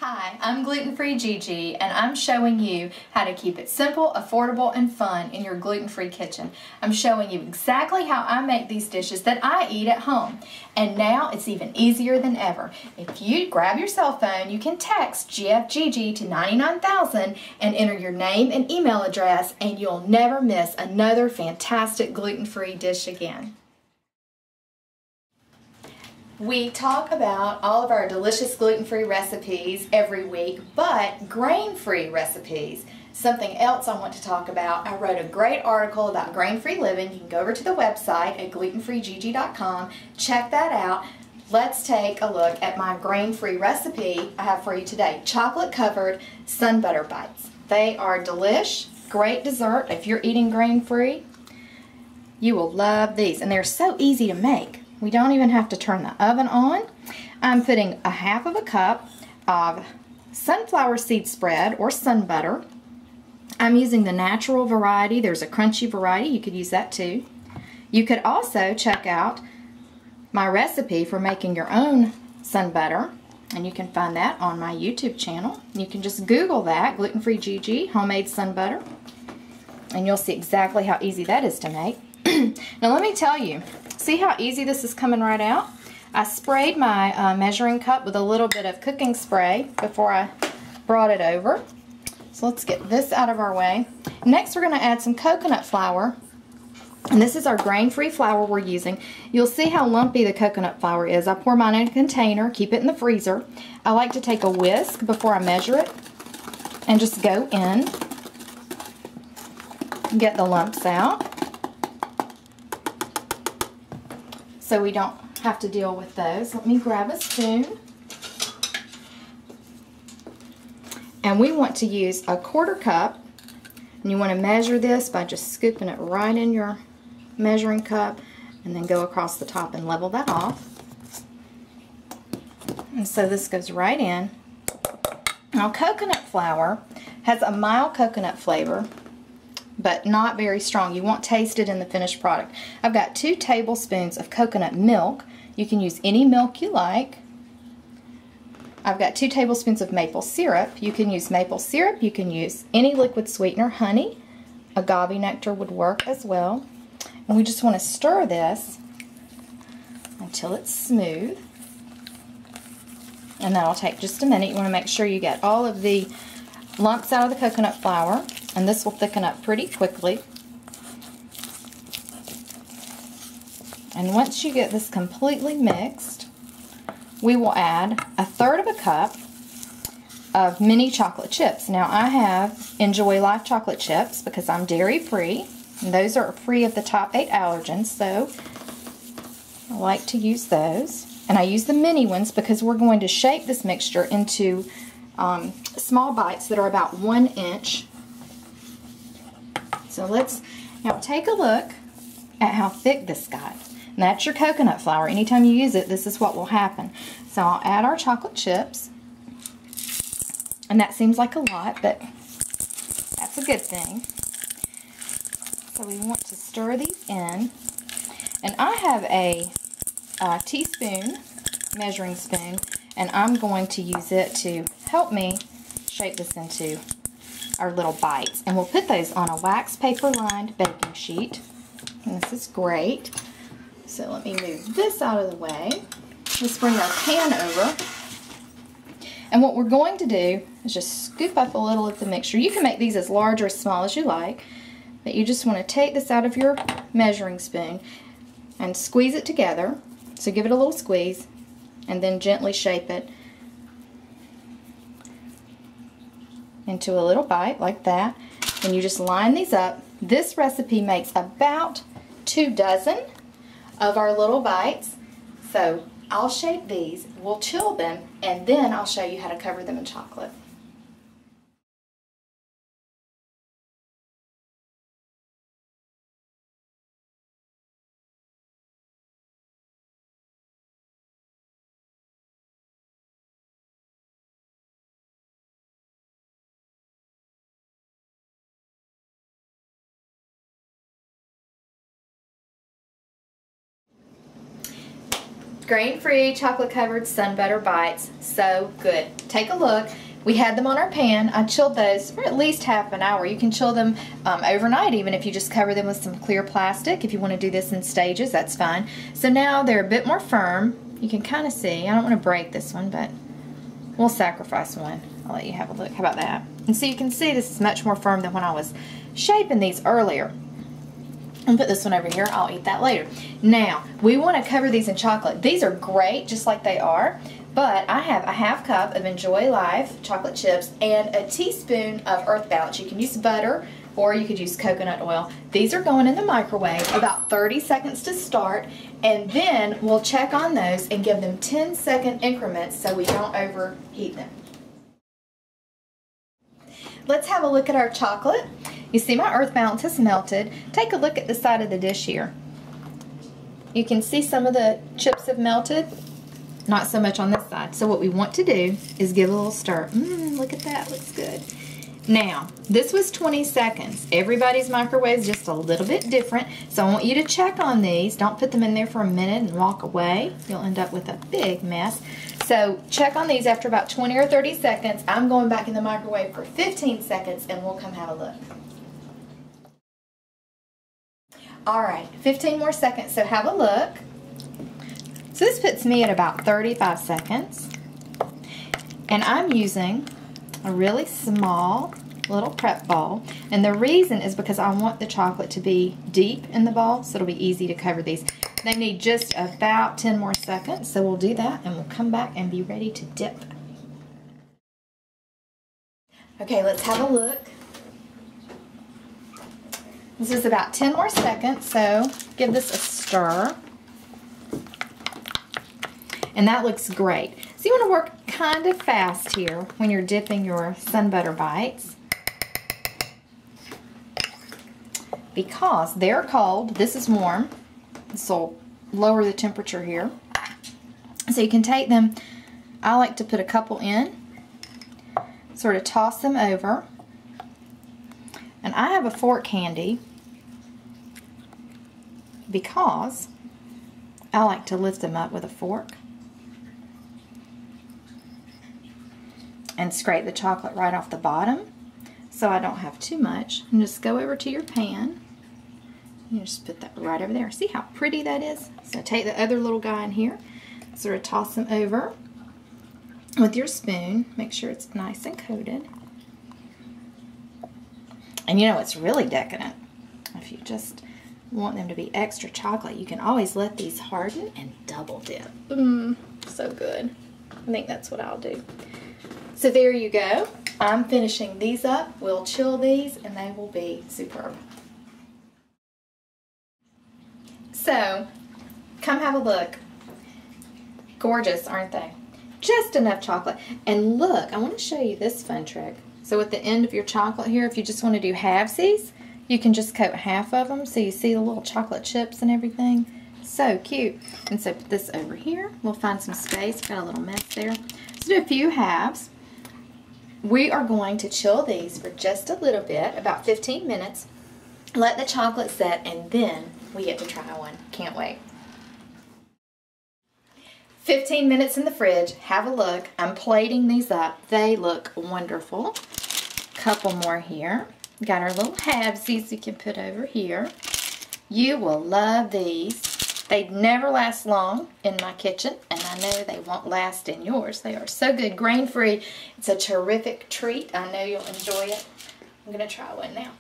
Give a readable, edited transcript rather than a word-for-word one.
Hi, I'm gluten-free Gigi, and I'm showing you how to keep it simple, affordable, and fun in your gluten-free kitchen. I'm showing you exactly how I make these dishes that I eat at home. And now it's even easier than ever. If you grab your cell phone, you can text GFGG to 99000 and enter your name and email address, and you'll never miss another fantastic gluten-free dish again. We talk about all of our delicious gluten-free recipes every week, but grain-free recipes. Something else I want to talk about, I wrote a great article about grain-free living. You can go over to the website at glutenfreegigi.com, check that out. Let's take a look at my grain-free recipe I have for you today. Chocolate-covered Sunbutter bites. They are delish, great dessert. If you're eating grain-free, you will love these, and they're so easy to make. We don't even have to turn the oven on. I'm putting a half of a cup of sunflower seed spread or Sunbutter. I'm using the natural variety. There's a crunchy variety. You could use that too. You could also check out my recipe for making your own Sunbutter, and you can find that on my YouTube channel. You can just Google that, gluten-free Gigi, homemade Sunbutter, and you'll see exactly how easy that is to make. Now let me tell you, see how easy this is coming right out? I sprayed my measuring cup with a little bit of cooking spray before I brought it over. So let's get this out of our way. Next we're going to add some coconut flour. And this is our grain-free flour we're using. You'll see how lumpy the coconut flour is. I pour mine in a container, keep it in the freezer. I like to take a whisk before I measure it and just go in, get the lumps out, so we don't have to deal with those. Let me grab a spoon. And we want to use a 1/4 cup. And you want to measure this by just scooping it right in your measuring cup and then go across the top and level that off. And so this goes right in. Now coconut flour has a mild coconut flavor, but not very strong. You won't taste it in the finished product. I've got 2 tablespoons of coconut milk. You can use any milk you like. I've got 2 tablespoons of maple syrup. You can use maple syrup. You can use any liquid sweetener. Honey, agave nectar would work as well. And we just want to stir this until it's smooth. And that'll take just a minute. You want to make sure you get all of the lumps out of the coconut flour, and this will thicken up pretty quickly. And once you get this completely mixed, we will add 1/3 of a cup of mini chocolate chips. Now I have Enjoy Life chocolate chips because I'm dairy free, and those are free of the top 8 allergens, so I like to use those. And I use the mini ones because we're going to shape this mixture into small bites that are about 1 inch. So let's now take a look at how thick this got. And that's your coconut flour. Anytime you use it, this is what will happen. So I'll add our chocolate chips. And that seems like a lot, but that's a good thing. So we want to stir these in. And I have a teaspoon measuring spoon, and I'm going to use it to help me shape this into our little bites. And we'll put those on a wax paper lined baking sheet. And this is great. So let me move this out of the way. Let's bring our pan over. And what we're going to do is just scoop up a little of the mixture. You can make these as large or as small as you like, but you just want to take this out of your measuring spoon and squeeze it together. So give it a little squeeze and then gently shape it into a little bite like that. And you just line these up. This recipe makes about 2 dozen of our little bites. So I'll shape these, we'll chill them, and then I'll show you how to cover them in chocolate. grain-free chocolate-covered Sunbutter bites. So good. Take a look. We had them on our pan. I chilled those for at least half an hour. You can chill them overnight even if you just cover them with some clear plastic. If you want to do this in stages, that's fine. So now they're a bit more firm. You can kind of see. I don't want to break this one, but we'll sacrifice one. I'll let you have a look. How about that? And so you can see this is much more firm than when I was shaping these earlier. I'll put this one over here. I'll eat that later. Now, we want to cover these in chocolate. These are great just like they are, but I have a half cup of Enjoy Life chocolate chips and a teaspoon of Earth Balance. You can use butter or you could use coconut oil. These are going in the microwave about 30 seconds to start, and then we'll check on those and give them 10-second increments so we don't overheat them. Let's have a look at our chocolate. You see my Earth Balance has melted. Take a look at the side of the dish here. You can see some of the chips have melted, not so much on this side. So what we want to do is give a little stir. Look at that, looks good. Now, this was 20 seconds. Everybody's microwave is just a little bit different, so I want you to check on these. Don't put them in there for a minute and walk away. You'll end up with a big mess. So check on these after about 20 or 30 seconds. I'm going back in the microwave for 15 seconds and we'll come have a look. Alright, 15 more seconds, so have a look. So this puts me at about 35 seconds. And I'm using a really small little prep bowl. And the reason is because I want the chocolate to be deep in the bowl, so it'll be easy to cover these. They need just about 10 more seconds, so we'll do that and we'll come back and be ready to dip. Okay, let's have a look. This is about 10 more seconds, so give this a stir. And that looks great. So you want to work kind of fast here when you're dipping your Sunbutter bites, because they're cold. This is warm. This will lower the temperature here. So you can take them, I like to put a couple in, sort of toss them over. And I have a fork handy because I like to lift them up with a fork and scrape the chocolate right off the bottom so I don't have too much. And just go over to your pan. You just put that right over there. See how pretty that is? So take the other little guy in here, sort of toss them over with your spoon. Make sure it's nice and coated. And you know it's really decadent. If you just want them to be extra chocolate, you can always let these harden and double dip. So good. I think that's what I'll do. So there you go. I'm finishing these up. We'll chill these and they will be superb. So, come have a look. Gorgeous, aren't they? Just enough chocolate. And look, I want to show you this fun trick. So at the end of your chocolate here, if you just want to do halvesies, you can just coat half of them so you see the little chocolate chips and everything. So cute. And so put this over here. We'll find some space. Got a little mess there. So do a few halves. We are going to chill these for just a little bit, about 15 minutes. Let the chocolate set and then we get to try one. Can't wait. 15 minutes in the fridge. Have a look. I'm plating these up. They look wonderful. Couple more here. Got our little halvesies you can put over here. You will love these. They never last long in my kitchen, and I know they won't last in yours. They are so good. Grain-free. It's a terrific treat. I know you'll enjoy it. I'm going to try one now.